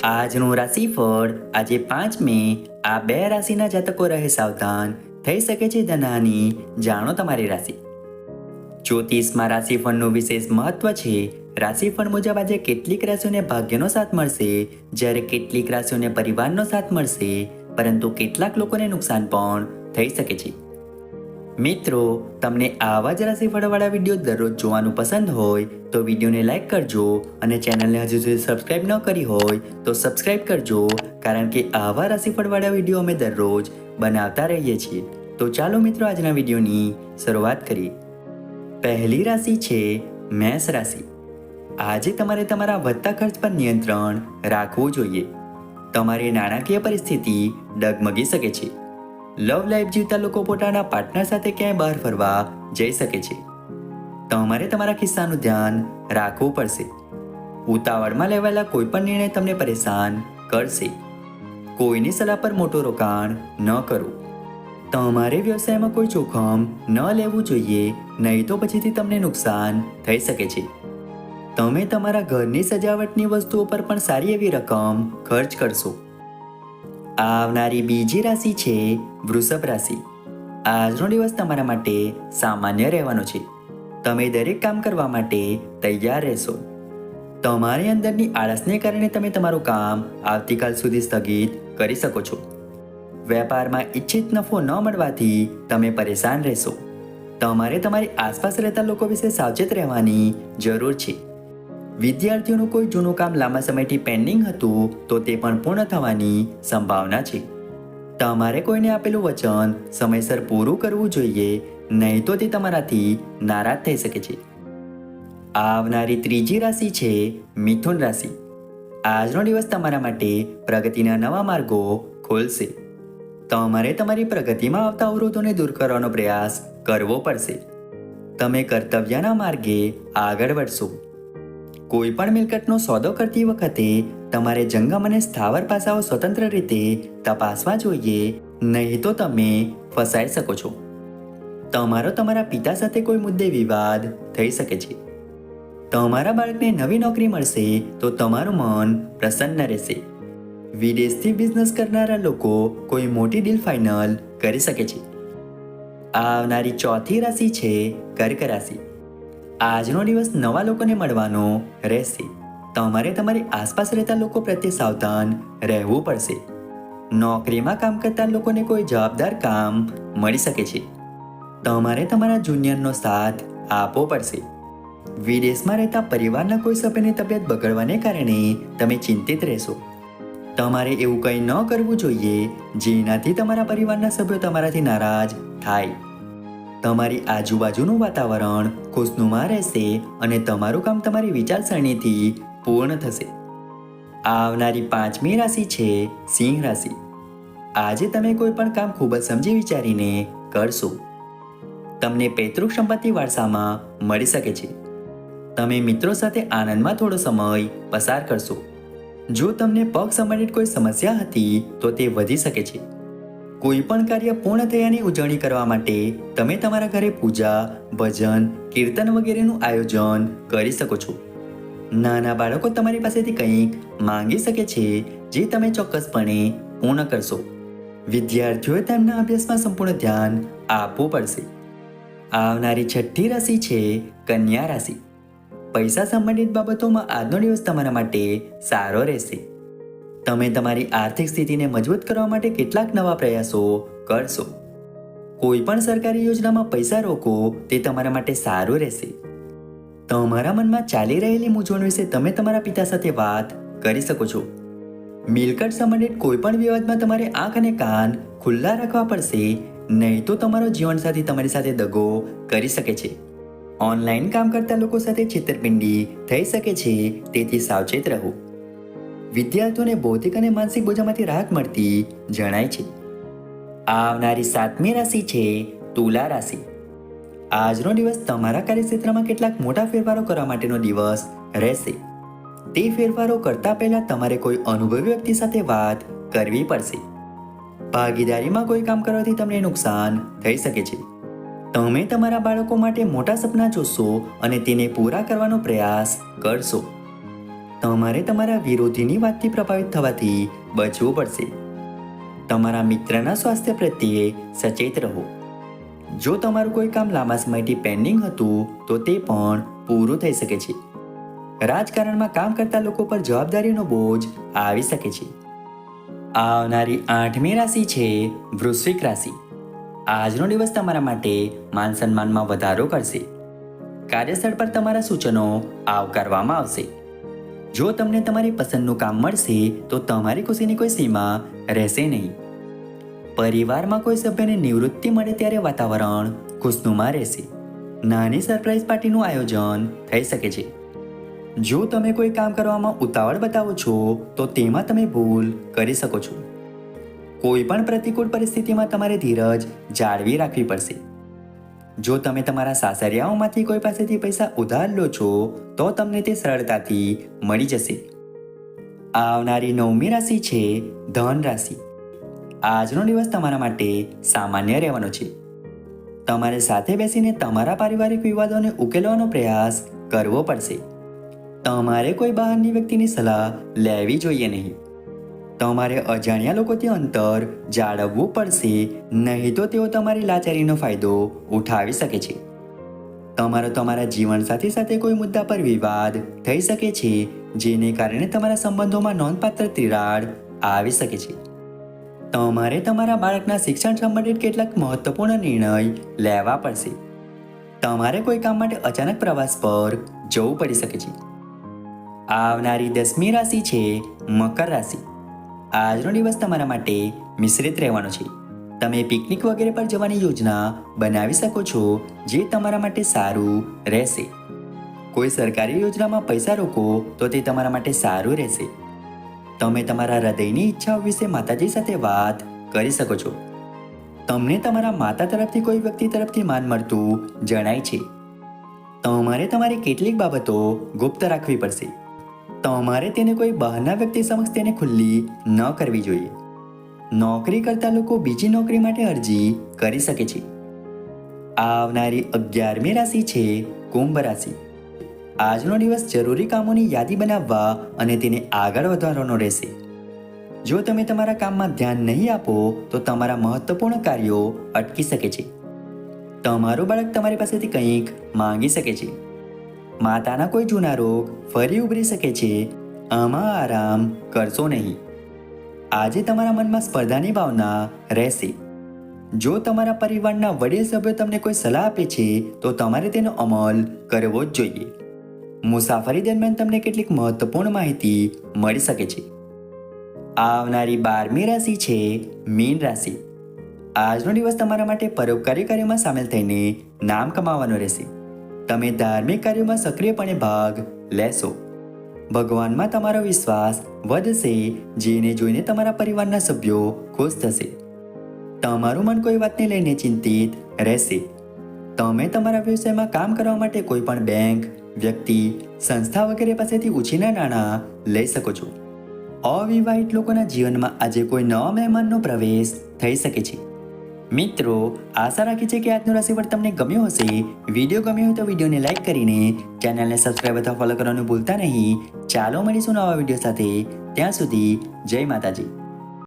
આજનું રાશિફળ આજે 5 મે આ બે રાશિના જાતકો રહે સાવધાન, થઈ શકે છે ધનહાનિ. જાણો તમારી રાશિ. જ્યોતિષમાં રાશિફળનું વિશેષ મહત્વ છે. રાશિફળ મુજબ આજે કેટલીક રાશિઓને ભાગ્યનો સાથ મળશે, જ્યારે કેટલીક રાશિઓને પરિવારનો સાથ મળશે, પરંતુ કેટલાક લોકોને નુકસાન પણ થઈ શકે છે. મિત્રો, તમને આવા જ રાશિફળવાળા વિડીયો દરરોજ જોવાનું પસંદ હોય તો વિડીયોને લાઈક કરજો અને ચેનલને હજુ સુધી સબસ્ક્રાઇબ ન કરી હોય તો સબસ્ક્રાઇબ કરજો, કારણ કે આવા રાશિફળવાળા વિડીયો અમે દરરોજ બનાવતા રહીએ છીએ. તો ચાલો મિત્રો, આજના વિડીયોની શરૂઆત કરીએ. પહેલી રાશિ છે મેષ રાશિ. આજે તમારે તમારા વધતા ખર્ચ પર નિયંત્રણ રાખવું જોઈએ. તમારી નાણાકીય પરિસ્થિતિ ડગમગી શકે છે. લવ લાઈફ જીવતા લોકો પોતાના પાર્ટનર સાથે ક્યાંય બહાર ફરવા જઈ શકે છે. તમારે તમારા ખિસ્સાનું ધ્યાન રાખવું પડશે. ઉતાવળમાં લેવાયેલા કોઈ પણ નિર્ણય તમને પરેશાન કરશે. કોઈની સલાહ પર મોટું રોકાણ ન કરો. તમારે વ્યવસાયમાં કોઈ જોખમ ન લેવું જોઈએ, નહીં તો પછીથી તમને નુકસાન થઈ શકે છે. તમે તમારા ઘરની સજાવટની વસ્તુઓ પર પણ સારી એવી રકમ ખર્ચ કરશો. આવનારી બીજી રાશિ છે વૃષભ રાશિ. આજનો દિવસ તમારા માટે સામાન્ય રહેવાનો છે. તમે દરેક કામ કરવા માટે તૈયાર રહેશો. તમારી અંદરની આળસને કારણે તમે તમારું કામ આવતીકાલ સુધી સ્થગિત કરી શકો છો. વેપારમાં ઈચ્છિત નફો ન મળવાથી તમે પરેશાન રહેશો. તમારે તમારી આસપાસ રહેતા લોકો વિશે સાવચેત રહેવાની જરૂર છે. વિદ્યાર્થીઓનું કોઈ જૂનું કામ લાંબા સમયથી પેન્ડિંગ હતું તો તે પણ પૂર્ણ થવાની સંભાવના છે. તમારે કોઈને આપેલું વચન સમયસર પૂરું કરવું જોઈએ, નહીં તો તે તમારાથી નારાજ થઈ શકે છે. આવનારી ત્રીજી રાશિ છે મિથુન રાશિ. આજનો દિવસ તમારા માટે પ્રગતિના નવા માર્ગો ખોલશે. તમારે તમારી પ્રગતિમાં આવતા અવરોધોને દૂર કરવાનો પ્રયાસ કરવો પડશે. તમે કર્તવ્યના માર્ગે આગળ વધશો. કોઈ પણ મિલકતનો સોદો કરતી વખતે તમારે જંગમ અને સ્થાવર પાસાઓ સ્વતંત્ર રીતે તપાસવા જોઈએ, નહીં તો તમે ફસાઈ શકો છો. તમારા પિતા સાથે કોઈ મુદ્દે વિવાદ થઈ શકે છે. તમારા બાળકને નવી નોકરી મળશે તો તમારું મન પ્રસન્ન રહેશે. વિદેશથી બિઝનેસ કરનારા લોકો કોઈ મોટી ડીલ ફાઇનલ કરી શકે છે. આવનારી ચોથી રાશિ છે કર્ક રાશિ. આજનો દિવસ નવા લોકોને મળવાનો રહેશે. તમારે તમારી આસપાસ રહેતા લોકો પ્રત્યે સાવધાન રહેવું પડશે. નોકરીમાં કામ કરતા લોકોને કોઈ જવાબદાર કામ મળી શકે છે. તમારે તમારા જુનિયરનો સાથ આપવો પડશે. વિદેશમાં રહેતા પરિવારના કોઈ સભ્યની તબિયત બગડવાને કારણે તમે ચિંતિત રહેશો. તમારે એવું કંઈ ન કરવું જોઈએ જેનાથી તમારા પરિવારના સભ્યો તમારાથી નારાજ થાય. તમારી આજુબાજુનું વાતાવરણ ખુશનુમા રહેશે અને તમારું કામ તમારી વિચારસરણીથી પૂર્ણ થશે. આવનારી પાંચમી રાશિ છે સિંહ રાશિ. આજે તમે કોઈ પણ કામ ખૂબ જ સમજી વિચારીને કરશો. તમને પૈતૃક સંપત્તિ વારસામાં મળી શકે છે. તમે મિત્રો સાથે આનંદમાં થોડો સમય પસાર કરશો. જો તમને પગ સંબંધિત કોઈ સમસ્યા હતી તો તે વધી શકે છે. કોઈ પણ કાર્ય પૂર્ણ થયાની ઉજવણી કરવા માટે તમે તમારા ઘરે પૂજા, ભજન, કીર્તન વગેરેનું આયોજન કરી શકો છો. નાના બાળકો તમારી પાસેથી કંઈક માંગી શકે છે જે તમે ચોક્કસપણે પૂર્ણ કરશો. વિદ્યાર્થીઓએ તેમના અભ્યાસમાં સંપૂર્ણ ધ્યાન આપવું પડશે. આવનારી છઠ્ઠી રાશિ છે કન્યા રાશિ. પૈસા સંબંધિત બાબતોમાં આજનો દિવસ તમારા માટે સારો રહેશે. તમે તમારી આર્થિક સ્થિતિને મજબૂત કરવા માટે કેટલાક નવા પ્રયાસો કરશો. કોઈ પણ સરકારી યોજનામાં પૈસા રોકો તે તમારા માટે સારું રહેશે. તમારા મનમાં ચાલી રહેલી મૂંઝવણ વિશે તમે તમારા પિતા સાથે વાત કરી શકો છો. મિલકત સંબંધિત કોઈ પણ વિવાદમાં તમારે આંખ અને કાન ખુલ્લા રાખવા પડશે, નહીં તો તમારો જીવનસાથી તમારી સાથે દગો કરી શકે છે. ઓનલાઈન કામ કરતા લોકો સાથે છેતરપિંડી થઈ શકે છે, તેથી સાવચેત રહો. વિદ્યાર્થીઓને ભૌતિક અને માનસિક બોજામાંથી રાહત મળતી જણાય છે. આવનારી સાતમી રાશિ છે તુલા રાશિ. આજનો દિવસ તમારા કાર્યક્ષેત્રમાં કેટલાક મોટા ફેરફારો કરવા માટેનો દિવસ રહેશે. તે ફેરફારો કરતા પહેલા તમારે કોઈ અનુભવી વ્યક્તિ સાથે વાત કરવી પડશે. ભાગીદારીમાં કોઈ કામ કરવાથી તમને નુકસાન થઈ શકે છે. તમે તમારા બાળકો માટે મોટા સપના જોશો અને તેને પૂરા કરવાનો પ્રયાસ કરશો. તમારે તમારા વિરોધીની વાતથી પ્રભાવિત થવાથી બચવું પડશે. તમારા મિત્રના સ્વાસ્થ્ય પ્રત્યે સચેત રહો. જો તમારું કોઈ કામ લાંબા સમયથી પેન્ડિંગ હતું તો તે પણ પૂરું થઈ શકે છે. રાજકારણમાં કામ કરતા લોકો પર જવાબદારીનો બોજ આવી શકે છે. આવનારી 8મી રાશિ છે વૃશ્ચિક રાશિ. આજનો દિવસ તમારા માટે માન સન્માનમાં વધારો કરશે. કાર્યસ્થળ પર તમારા સૂચનો આવકારવામાં આવશે. જો તમને તમારી પસંદનું કામ મળશે તો તમારી ખુશીની કોઈ સીમા રહેશે નહીં. પરિવારમાં કોઈ સભ્યને નિવૃત્તિ મળે ત્યારે વાતાવરણ ખુશનુમા રહેશે. નાની સરપ્રાઈઝ પાર્ટીનું આયોજન થઈ શકે છે. જો તમે કોઈ કામ કરવામાં ઉતાવળ બતાવો છો તો તેમાં તમે ભૂલ કરી શકો છો. કોઈ પણ પ્રતિકૂળ પરિસ્થિતિમાં તમારે ધીરજ જાળવી રાખવી પડશે. જો તમે તમારા સાસરિયાઓમાંથી કોઈ પાસેથી પૈસા ઉધાર લો છો તો તમને તે સરળતાથી મળી જશે. આવનારી 9મી રાશિ છે ધન રાશિ. આજનો દિવસ તમારા માટે સામાન્ય રહેવાનો છે. તમારે સાથે બેસીને તમારા પારિવારિક વિવાદોને ઉકેલવાનો પ્રયાસ કરવો પડશે. તમારે કોઈ બહારની વ્યક્તિની સલાહ લેવી જોઈએ નહીં. તમારે અજાણ્યા લોકોથી અંતર જાળવવું પડશે, નહીં તો તેઓ તમારી લાચારીનો ફાયદો ઉઠાવી શકે છે. તમારા જીવનસાથી સાથે કોઈ મુદ્દા પર વિવાદ થઈ શકે છે, જેને કારણે તમારા સંબંધોમાં નોંધપાત્ર તિરાડ આવી શકે છે. તમારે તમારા બાળકના શિક્ષણ સંબંધિત કેટલાક મહત્વપૂર્ણ નિર્ણય લેવા પડશે. તમારે કોઈ કામ માટે અચાનક પ્રવાસ પર જવું પડી શકે છે. આવનારી 10મી રાશિ છે મકર રાશિ. આજનો દિવસ તમારા માટે મિશ્રિત રહેવાનો છે. તમે પિકનિક વગેરે પર જવાની યોજના બનાવી શકો છો, જે તમારા માટે સારું રહેશે. કોઈ સરકારી યોજનામાં પૈસા રોકો તો તે તમારા માટે સારું રહેશે. તમે તમારા હૃદયની ઈચ્છાઓ વિશે માતાજી સાથે વાત કરી શકો છો. તમને તમારા માતા તરફથી કોઈ વ્યક્તિ તરફથી માન મળતું જણાય છે. તમારે તમારી કેટલીક બાબતો ગુપ્ત રાખવી પડશે. તમારે તેને કોઈ બહારના વ્યક્તિ સમક્ષ તેને ખુલ્લી ન કરવી જોઈએ. નોકરી કરતા લોકો બીજી નોકરી માટે અરજી કરી શકે છે. આવનારી 11મી રાશિ છે કુંભ રાશિ. આજનો દિવસ જરૂરી કામોની યાદી બનાવવા અને તેને આગળ વધારવાનો રહેશે. જો તમે તમારા કામમાં ધ્યાન નહીં આપો તો તમારા મહત્વપૂર્ણ કાર્યો અટકી શકે છે. તમારું બાળક તમારી પાસેથી કંઈક માંગી શકે છે. માતાના કોઈ જૂના રોગ ફરી ઉભરી શકે છે. આમાં આરામ કરશો નહીં. આજે તમારા મનમાં સ્પર્ધાની ભાવના રહેશે. જો તમારા પરિવારના વડીલ સભ્યો તમને કોઈ સલાહ આપે છે તો તમારે તેનો અમલ કરવો જ જોઈએ. મુસાફરી દરમિયાન તમને કેટલીક મહત્વપૂર્ણ માહિતી મળી શકે છે. આવનારી 12મી રાશિ છે મીન રાશિ. આજનો દિવસ તમારા માટે પરોપકારી કાર્યોમાં સામેલ થઈને નામ કમાવવાનો રહેશે. તમે ધાર્મિક કાર્યોમાં સક્રિયપણે ભાગ લેશો. ભગવાનમાં તમારો વિશ્વાસ વધશે, જેને જોઈને તમારા પરિવારના સભ્યો ખુશ થશે. તમારું મન કોઈ વાતને લઈને ચિંતિત રહેશે. તમે તમારા વ્યવસાયમાં કામ કરવા માટે કોઈ પણ બેંક, વ્યક્તિ, સંસ્થા વગેરે પાસેથી ઉછીના નાણાં લઈ શકો છો. અવિવાહિત લોકોના જીવનમાં આજે કોઈ નવા મહેમાનનો પ્રવેશ થઈ શકે છે. મિત્રો, આશા રાખી છે કે આજનો રાશિફળ તમને ગમ્યો હશે. વિડીયો ગમ્યો હોય તો વિડીયોને લાઈક કરીને ચેનલને સબસ્ક્રાઈબ અથવા ફોલો કરવાનું ભૂલતા નહીં. ચાલો મળીશું નવા વિડીયો સાથે. ત્યાં સુધી જય માતાજી.